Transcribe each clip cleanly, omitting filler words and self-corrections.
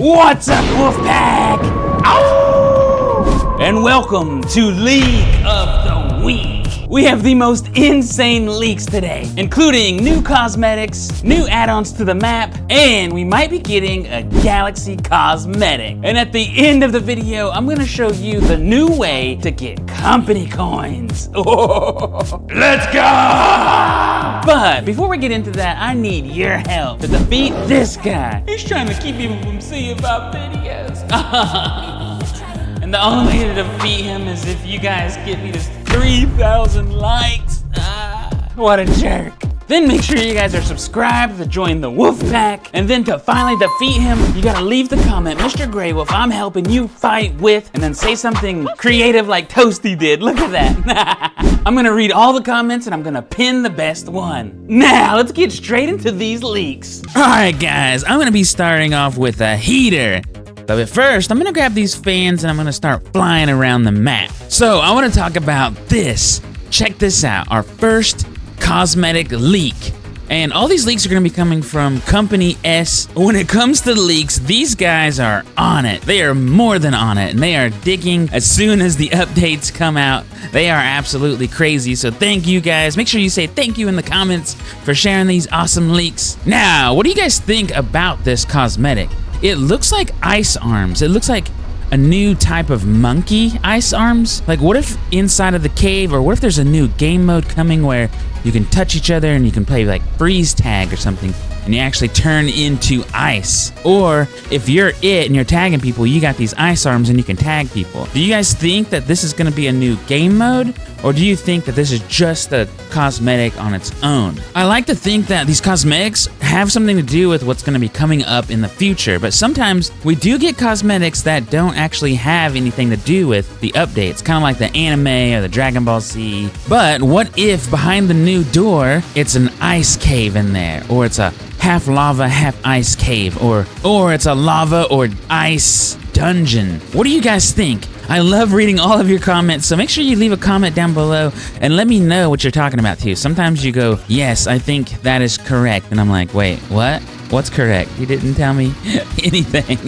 What's up, Wolfpack? Ow! And welcome to Leak of the Week. We have the most insane leaks today, including new cosmetics, new add-ons to the map, and we might be getting a galaxy cosmetic. And at the end of the video, I'm gonna show you the new way to get company coins. Let's go! But before we get into that, I need your help to defeat this guy. He's trying to keep people from seeing my videos. And the only way to defeat him is if you guys get me this 3,000 likes. What a jerk. Then make sure you guys are subscribed to join the wolf pack. And then to finally defeat him, you gotta leave the comment, Mr. Greywolf, I'm helping you fight with, and then say something creative like Toasty did. Look at that. I'm gonna read all the comments and I'm gonna pin the best one. Now, let's get straight into these leaks. All right, guys, I'm gonna be starting off with a heater. But first, I'm gonna grab these fans and I'm gonna start flying around the map. So I wanna talk about this. Check this out, our first cosmetic leak. And all these leaks are gonna be coming from Company S. When it comes to leaks, these guys are on it. They are more than on it, and they are digging as soon as the updates come out. They are absolutely crazy, so thank you guys. Make sure you say thank you in the comments for sharing these awesome leaks. Now, what do you guys think about this cosmetic? It looks like ice arms. It looks like a new type of monkey ice arms. Like, what if inside of the cave, or what if there's a new game mode coming where you can touch each other and you can play like freeze tag or something, and you actually turn into ice? Or if you're it and you're tagging people, you got these ice arms and you can tag people. Do you guys think that this is gonna be a new game mode? Or do you think that this is just a cosmetic on its own? I like to think that these cosmetics have something to do with what's gonna be coming up in the future, but sometimes we do get cosmetics that don't actually have anything to do with the updates, kind of like the anime or the Dragon Ball Z. But what if behind the new door, it's an ice cave in there, or it's a half lava, half ice cave, or it's a lava or ice dungeon? What do you guys think? I love reading all of your comments, so make sure you leave a comment down below and let me know what you're talking about too. Sometimes you go, yes, I think that is correct, and I'm like, wait, what? What's correct? You didn't tell me anything.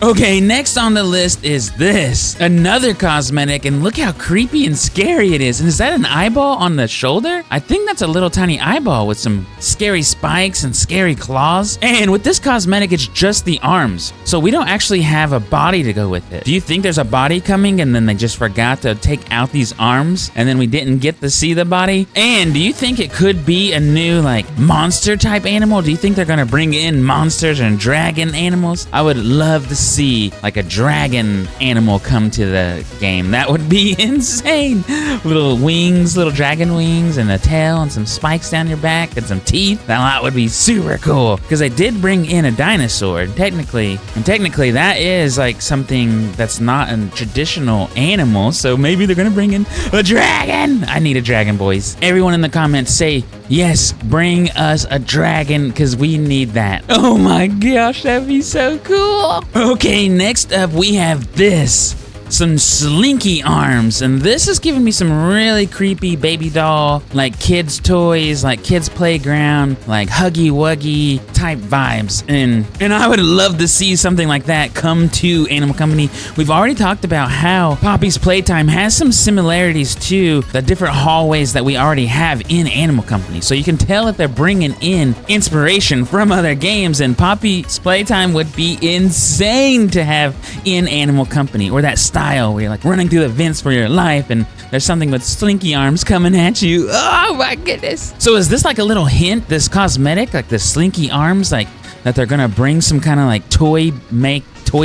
Okay, next on the list is this. Another cosmetic, and look how creepy and scary it is. And is that an eyeball on the shoulder? I think that's a little tiny eyeball with some scary spikes and scary claws. And with this cosmetic, it's just the arms. So we don't actually have a body to go with it. Do you think there's a body coming and then they just forgot to take out these arms and then we didn't get to see the body? And do you think it could be a new like monster type animal? Do you think they're gonna bring in monsters and dragon animals? I would love to see like a dragon animal come to the game. That would be insane. Little wings, little dragon wings, and a tail and some spikes down your back and some teeth. That would be super cool, because they did bring in a dinosaur, and technically that is like something that's not a traditional animal, so maybe they're gonna bring in a dragon. I need a dragon, boys. Everyone in the comments say yes, bring us a dragon, because we need that. Oh my gosh, that'd be so cool. Okay, next up we have this. Some Slinky arms, and this is giving me some really creepy baby doll, like kids toys, like kids playground, like huggy wuggy type vibes, and I would love to see something like that come to Animal Company. We've already talked about how Poppy's Playtime has some similarities to the different hallways that we already have in Animal Company, so you can tell that they're bringing in inspiration from other games, and Poppy's Playtime would be insane to have in Animal Company, or that style where you're like running through the vents for your life and there's something with Slinky arms coming at you. Oh my goodness. So is this like a little hint, this cosmetic, like the Slinky arms, like that they're gonna bring some kind of like toy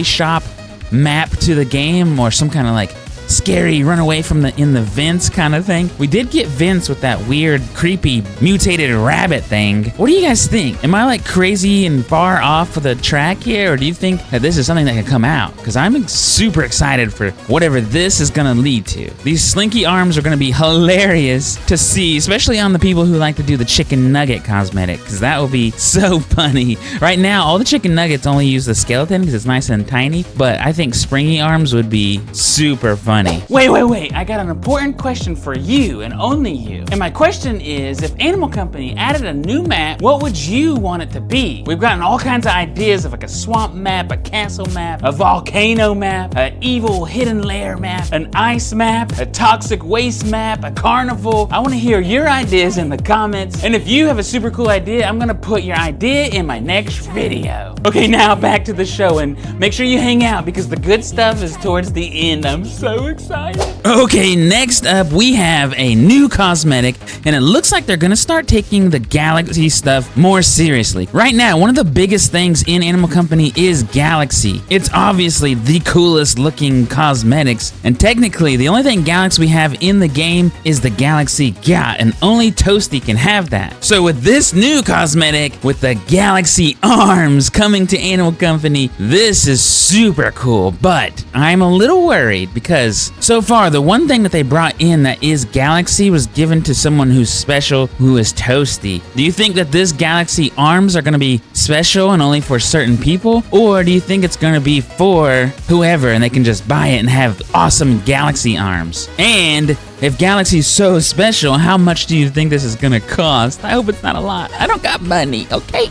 shop map to the game, or some kind of like scary run away from in the vents kind of thing? We did get vents with that weird, creepy, mutated rabbit thing. What do you guys think? Am I like crazy and far off of the track here, or do you think that this is something that can come out? Because I'm super excited for whatever this is gonna lead to. These Slinky arms are gonna be hilarious to see, especially on the people who like to do the chicken nugget cosmetic, because that will be so funny. Right now, all the chicken nuggets only use the skeleton because it's nice and tiny, but I think springy arms would be super fun funny. Wait, I got an important question for you and only you. And my question is, if Animal Company added a new map, what would you want it to be? We've gotten all kinds of ideas of like a swamp map, a castle map, a volcano map, an evil hidden lair map, an ice map, a toxic waste map, a carnival. I want to hear your ideas in the comments. And if you have a super cool idea, I'm gonna put your idea in my next video. Okay, now back to the show, and make sure you hang out because the good stuff is towards the end. I'm so excited. Okay, next up we have a new cosmetic, and it looks like they're gonna start taking the Galaxy stuff more seriously. Right now, one of the biggest things in Animal Company is Galaxy. It's obviously the coolest looking cosmetics, and technically the only thing Galaxy we have in the game is the Galaxy Got, and only Toasty can have that. So with this new cosmetic, with the Galaxy arms coming to Animal Company, this is super cool, but I'm a little worried because so far the one thing that they brought in that is Galaxy was given to someone who's special, who is Toasty. Do you think that this Galaxy arms are gonna be special and only for certain people? Or do you think it's gonna be for whoever and they can just buy it and have awesome Galaxy arms? And if Galaxy's so special, how much do you think this is gonna cost? I hope it's not a lot. I don't got money, okay?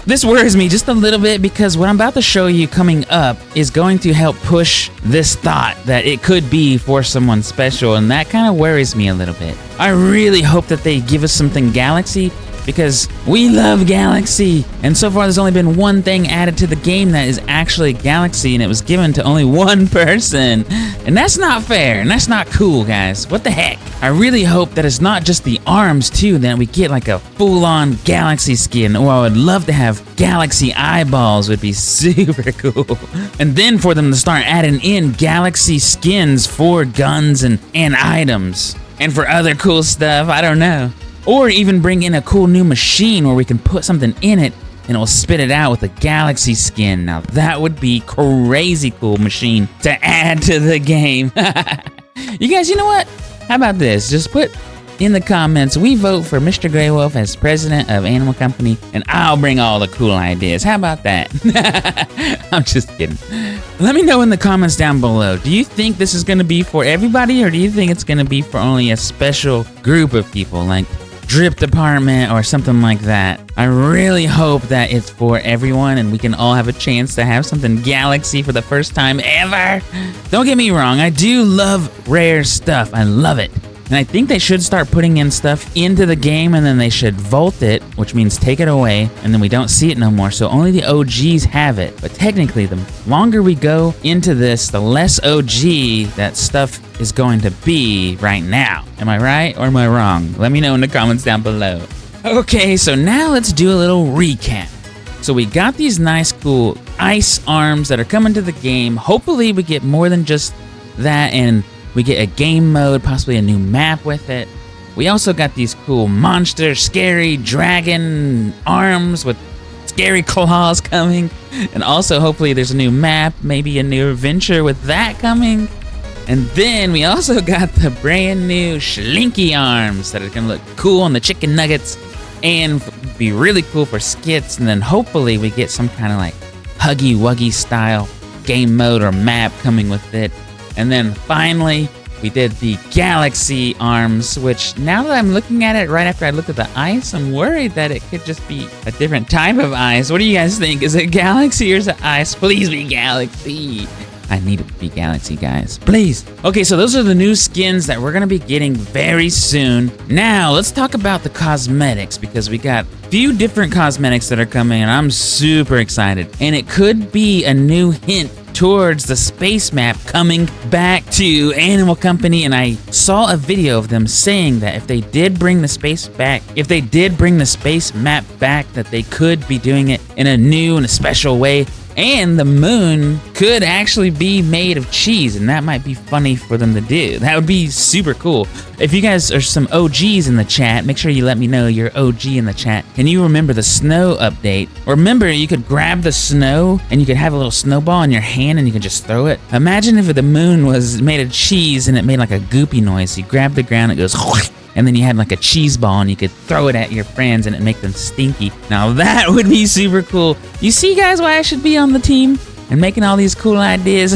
This worries me just a little bit because what I'm about to show you coming up is going to help push this thought that it could be for someone special, and that kind of worries me a little bit. I really hope that they give us something Galaxy because we love Galaxy, and so far there's only been one thing added to the game that is actually Galaxy, and it was given to only one person, and that's not fair, and that's not cool, guys. What the heck? I really hope that it's not just the arms too, that we get like a full-on Galaxy skin, or I would love to have Galaxy eyeballs, would be super cool. And then for them to start adding in Galaxy skins for guns and items, and for other cool stuff, I don't know. Or even bring in a cool new machine where we can put something in it and it will spit it out with a Galaxy skin. Now that would be crazy cool machine to add to the game. You guys, you know what? How about this? Just put in the comments, we vote for Mr. Greywolf as president of Animal Company, and I'll bring all the cool ideas. How about that? I'm just kidding. Let me know in the comments down below. Do you think this is going to be for everybody, or do you think it's going to be for only a special group of people, like Drip Department or something like that? I really hope that it's for everyone and we can all have a chance to have something Galaxy for the first time ever. Don't get me wrong, I do love rare stuff. I love it. And I think they should start putting in stuff into the game, and then they should vault it, which means take it away, and then we don't see it no more, so only the OGs have it. But technically, the longer we go into this, the less OG that stuff is going to be right now. Am I right or am I wrong? Let me know in the comments down below. Okay, so now let's do a little recap. So we got these nice, cool ice arms that are coming to the game. Hopefully we get more than just that, and we get a game mode, possibly a new map with it. We also got these cool monster, scary dragon arms with scary claws coming. And also, hopefully, there's a new map, maybe a new adventure with that coming. And then we also got the brand new Slinky arms that are gonna look cool on the chicken nuggets and be really cool for skits. And then hopefully we get some kind of like Huggy Wuggy style game mode or map coming with it. And then finally, we did the Galaxy arms, which now that I'm looking at it right after I looked at the ice, I'm worried that it could just be a different type of ice. What do you guys think? Is it Galaxy or is it ice? Please be Galaxy. I need it to be Galaxy, guys. Please. Okay, so those are the new skins that we're going to be getting very soon. Now, let's talk about the cosmetics, because we got a few different cosmetics that are coming, and I'm super excited. And it could be a new hint towards the space map coming back to Animal Company, and I saw a video of them saying that if they did bring the space back, if they did bring the space map back, that they could be doing it in a new and a special way. And the moon could actually be made of cheese, and that might be funny for them to do. That would be super cool. If you guys are some OGs in the chat, make sure you let me know you're OG in the chat. Can you remember the snow update? Or remember, you could grab the snow and you could have a little snowball in your hand and you could just throw it. Imagine if the moon was made of cheese and it made like a goopy noise. You grab the ground, it goes and then you had like a cheese ball and you could throw it at your friends and it make them stinky. Now that would be super cool. You see, guys, why I should be on the team? and making all these cool ideas.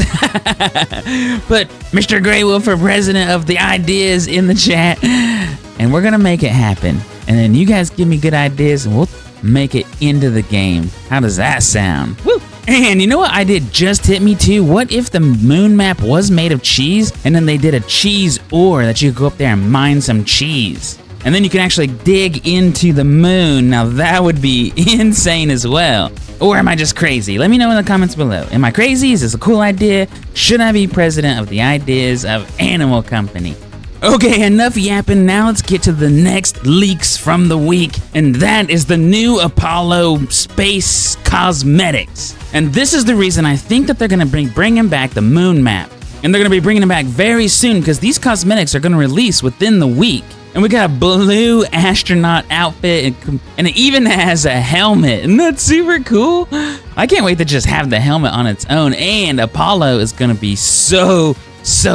Put Mr. Greywolf for president of the ideas in the chat, and we're gonna make it happen. And then you guys give me good ideas, and we'll make it into the game. How does that sound? Woo! And you know what idea just hit me too? What if the moon map was made of cheese, and then they did a cheese ore that you could go up there and mine some cheese? And then you can actually dig into the moon. Now that would be insane as well. Or am I just crazy? Let me know in the comments below. Am I crazy? Is this a cool idea? Should I be president of the ideas of Animal Company? Okay, enough yapping. Now let's get to the next leaks from the week, and that is the new Apollo space cosmetics. And this is the reason I think that they're gonna bringing back the moon map. And they're gonna be bringing it back very soon because these cosmetics are gonna release within the week. And we got a blue astronaut outfit, and it even has a helmet. Isn't that super cool? I can't wait to just have the helmet on its own. And Apollo is gonna be so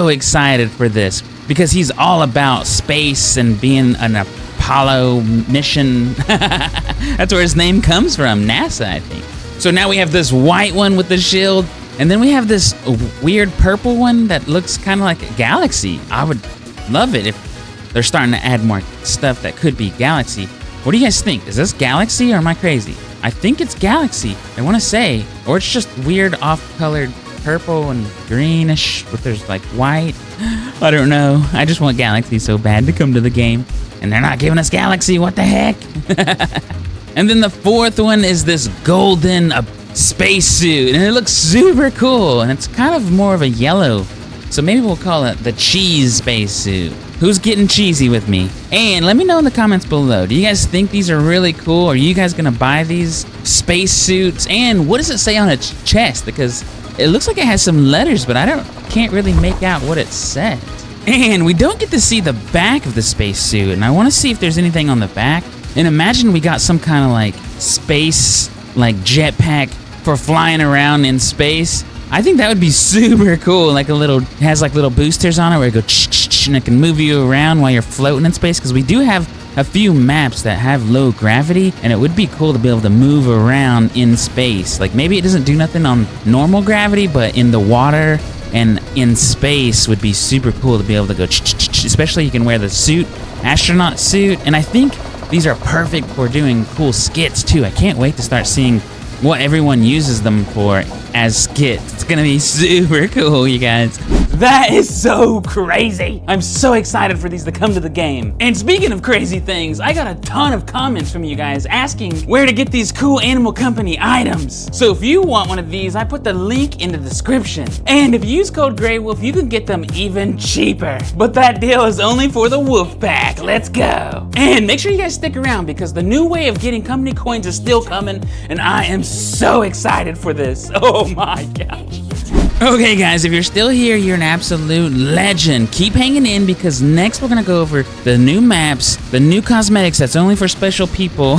excited for this because he's all about space and being an Apollo mission. That's where his name comes from, NASA, I think. So now we have this white one with the shield, and then we have this weird purple one that looks kind of like a galaxy. I would love it if they're starting to add more stuff that could be galaxy. What do you guys think? Is this galaxy or am I crazy? I think it's galaxy, I want to say. Or it's just weird off-colored purple and greenish, but there's like white. I don't know. I just want galaxy so bad to come to the game. And they're not giving us galaxy, what the heck? And then the fourth one is this golden spacesuit, and it looks super cool, and it's kind of more of a yellow. So maybe we'll call it the cheese spacesuit. Who's getting cheesy with me? And let me know in the comments below. Do you guys think these are really cool? Are you guys gonna buy these spacesuits? And what does it say on its chest? Because it looks like it has some letters, but can't really make out what it says. And we don't get to see the back of the spacesuit, and I want to see if there's anything on the back. And imagine we got some kind of like space, like jetpack for flying around in space. I think that would be super cool. Like has like little boosters on it where it goes and it can move you around while you're floating in space. Because we do have a few maps that have low gravity, and it would be cool to be able to move around in space. Like maybe it doesn't do nothing on normal gravity, but in the water and in space would be super cool to be able to go, especially you can wear the suit, astronaut suit, and I think these are perfect for doing cool skits too. I can't wait to start seeing what everyone uses them for as skits. It's gonna be super cool, you guys. That is so crazy. I'm so excited for these to come to the game. And speaking of crazy things, I got a ton of comments from you guys asking where to get these cool Animal Company items. So if you want one of these, I put the link in the description. And if you use code Greywolf, you can get them even cheaper. But that deal is only for the Wolf Pack. Let's go. And make sure you guys stick around because the new way of getting company coins is still coming, and I am so excited for this. Oh my gosh. Okay guys, if you're still here, you're an absolute legend. Keep hanging in because next we're gonna go over the new maps, the new cosmetics that's only for special people,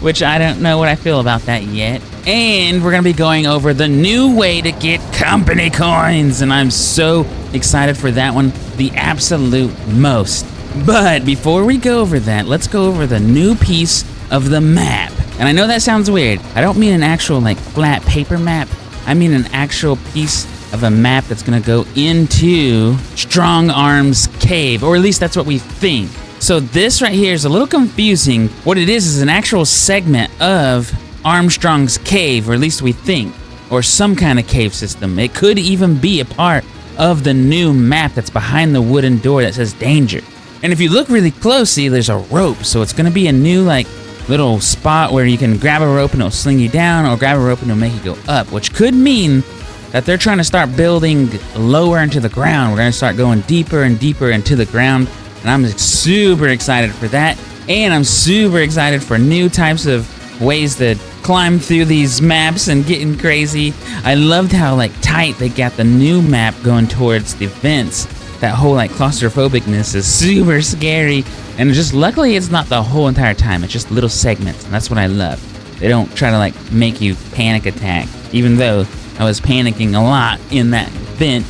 which I don't know what I feel about that yet. And we're gonna be going over the new way to get company coins, and I'm so excited for that one, the absolute most. But before we go over that, let's go over the new piece of the map. And I know that sounds weird. I don't mean an actual like flat paper map. I mean an actual piece of a map that's gonna go into Strong Arm's cave, or at least that's what we think. So this right here is a little confusing. What it is an actual segment of Armstrong's cave, or at least we think, or some kind of cave system. It could even be a part of the new map that's behind the wooden door that says danger. And if you look really closely, there's a rope, so it's gonna be a new like little spot where you can grab a rope and it'll sling you down, or grab a rope and it'll make you go up, which could mean that they're trying to start building lower into the ground. We're gonna start going deeper and deeper into the ground, and I'm super excited for that. And I'm super excited for new types of ways to climb through these maps and getting crazy. I loved how like tight they got the new map going towards the vents. That whole like claustrophobicness is super scary, and just luckily it's not the whole entire time, it's just little segments, and that's what I love. They don't try to like make you panic attack, even though I was panicking a lot in that vent.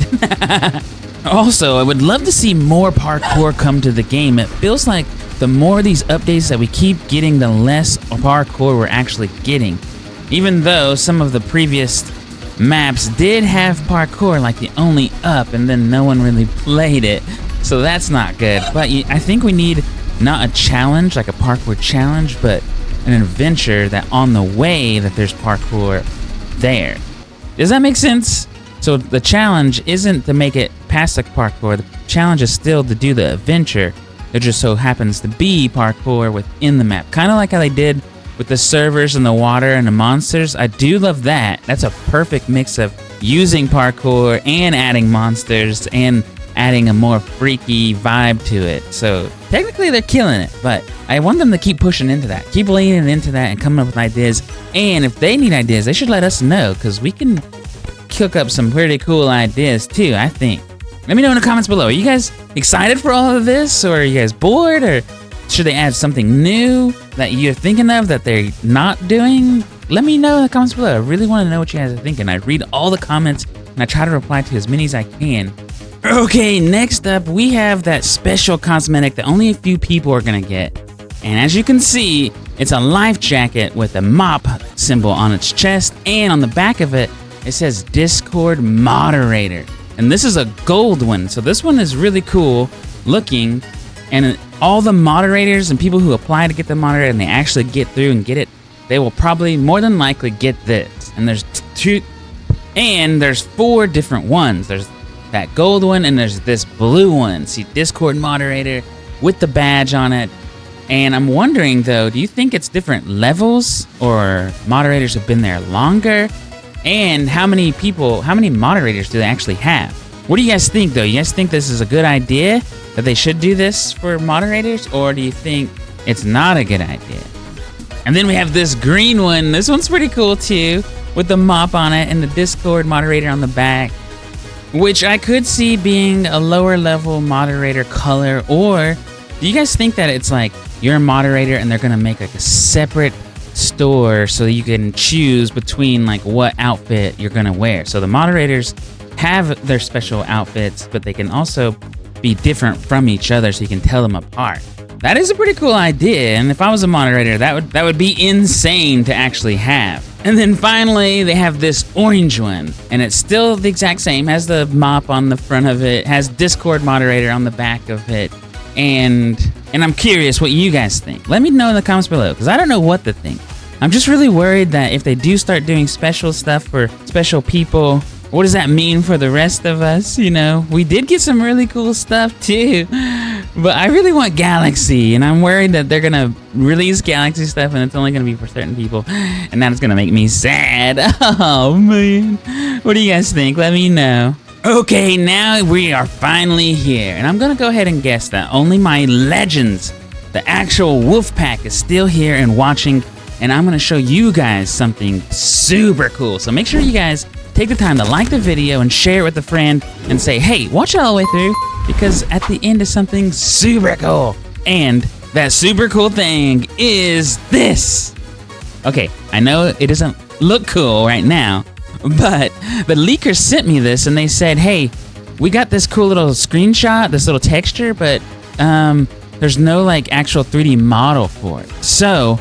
Also, I would love to see more parkour come to the game. It feels like the more of these updates that we keep getting, the less parkour we're actually getting. Even though some of the previous maps did have parkour, like the only up, and then no one really played it. So that's not good. But I think we need not a challenge, like a parkour challenge, but an adventure that on the way that there's parkour there. Does that make sense? So the challenge isn't to make it past the parkour. The challenge is still to do the adventure. There just so happens to be parkour within the map. Kind of like how they did with the servers and the water and the monsters. I do love that. That's a perfect mix of using parkour and adding monsters and adding a more freaky vibe to it. So technically they're killing it, but I want them to keep pushing into that. Keep leaning into that and coming up with ideas. And if they need ideas, they should let us know, because we can cook up some pretty cool ideas too, I think. Let me know in the comments below. Are you guys excited for all of this, or are you guys bored, or should they add something new that you're thinking of that they're not doing? Let me know in the comments below. I really want to know what you guys are thinking. I read all the comments and I try to reply to as many as I can. Okay, next up we have that special cosmetic that only a few people are gonna get. And as you can see, it's a life jacket with a mop symbol on its chest, and on the back of it, it says Discord Moderator. And this is a gold one, so this one is really cool looking, and all the moderators and people who apply to get the moderator and they actually get through and get it, they will probably more than likely get this. And there's 4 different ones. There's that gold one, and there's this blue one. See, Discord Moderator with the badge on it. And I'm wondering though, do you think it's different levels, or moderators have been there longer? And how many moderators do they actually have? What do you guys think though? You guys think this is a good idea, that they should do this for moderators, or do you think it's not a good idea? And then we have this green one. This one's pretty cool too, with the mop on it and the Discord Moderator on the back, which I could see being a lower level moderator color. Or do you guys think that it's like you're a moderator and they're gonna make like a separate store so you can choose between like what outfit you're gonna wear? So the moderators have their special outfits, but they can also be different from each other so you can tell them apart. That is a pretty cool idea, and if I was a moderator, that would be insane to actually have. And then finally, they have this orange one, and it's still the exact same, has the mop on the front of it, has Discord Moderator on the back of it, and I'm curious what you guys think. Let me know in the comments below, because I don't know what to think. I'm just really worried that if they do start doing special stuff for special people, what does that mean for the rest of us? You know, we did get some really cool stuff too, but I really want Galaxy, and I'm worried that they're gonna release Galaxy stuff and it's only gonna be for certain people, and that's gonna make me sad. Oh man, what do you guys think? Let me know. Okay, now we are finally here, and I'm gonna go ahead and guess that only my legends, the actual wolf pack, is still here and watching, and I'm gonna show you guys something super cool. So make sure you guys take the time to like the video and share it with a friend and say, hey, watch it all the way through, because at the end is something super cool. And that super cool thing is this. Okay, I know it doesn't look cool right now, but the leakers sent me this and they said, hey, we got this cool little screenshot, this little texture, but there's no like actual 3D model for it. So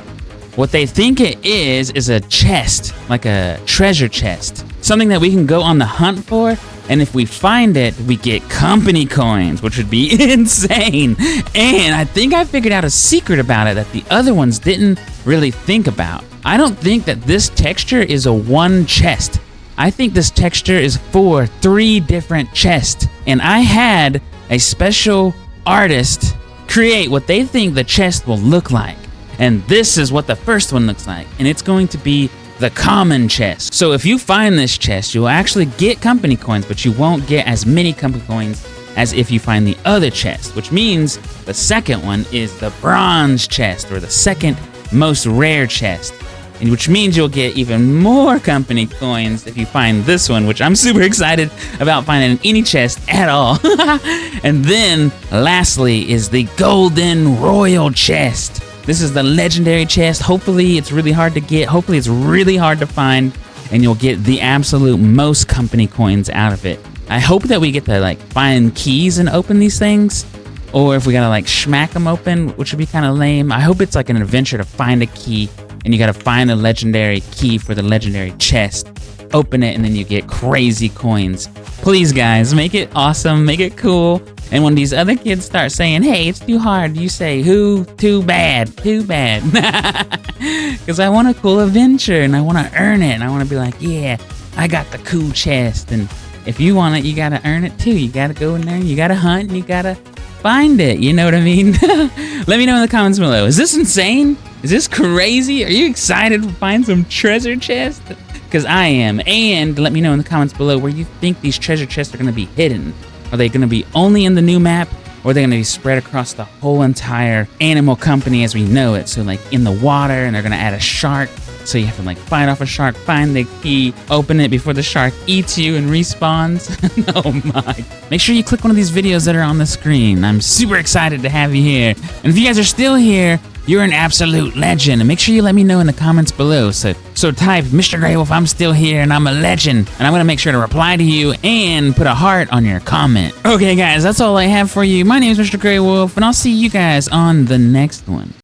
what they think it is a chest, like a treasure chest. Something that we can go on the hunt for, and if we find it, we get company coins, which would be insane. And I think I figured out a secret about it that the other ones didn't really think about. I don't think that this texture is a one chest. I think this texture is for 3 different chests. And I had a special artist create what they think the chest will look like. And this is what the first one looks like. And it's going to be the common chest. So if you find this chest, you'll actually get company coins, but you won't get as many company coins as if you find the other chest, which means the second one is the bronze chest, or the second most rare chest, and which means you'll get even more company coins if you find this one, which I'm super excited about finding any chest at all. And then lastly is the golden royal chest. This is the legendary chest. Hopefully it's really hard to get. Hopefully it's really hard to find, and you'll get the absolute most company coins out of it. I hope that we get to like find keys and open these things, or if we gotta like smack them open, which would be kind of lame. I hope it's like an adventure to find a key, and you gotta find a legendary key for the legendary chest. open it, and then you get crazy coins. Please, guys, make it awesome, make it cool. And when these other kids start saying, hey, it's too hard, you say, who? Too bad, too bad. Because I want a cool adventure, and I want to earn it, and I want to be like, yeah, I got the cool chest. And if you want it, you got to earn it too. You got to go in there, you got to hunt, and you got to find it. You know what I mean? Let me know in the comments below. Is this insane? Is this crazy? Are you excited to find some treasure chest? Because I am. And let me know in the comments below where you think these treasure chests are going to be hidden. Are they going to be only in the new map, or are they going to be spread across the whole entire animal company as we know it? So like in the water, and they're going to add a shark. So you have to like fight off a shark, find the key, open it before the shark eats you and respawns. Oh my. Make sure you click one of these videos that are on the screen. I'm super excited to have you here. And if you guys are still here, you're an absolute legend. And make sure you let me know in the comments below. So type, Mr. Greywolf, I'm still here and I'm a legend. And I'm gonna make sure to reply to you and put a heart on your comment. Okay guys, that's all I have for you. My name is Mr. Greywolf, and I'll see you guys on the next one.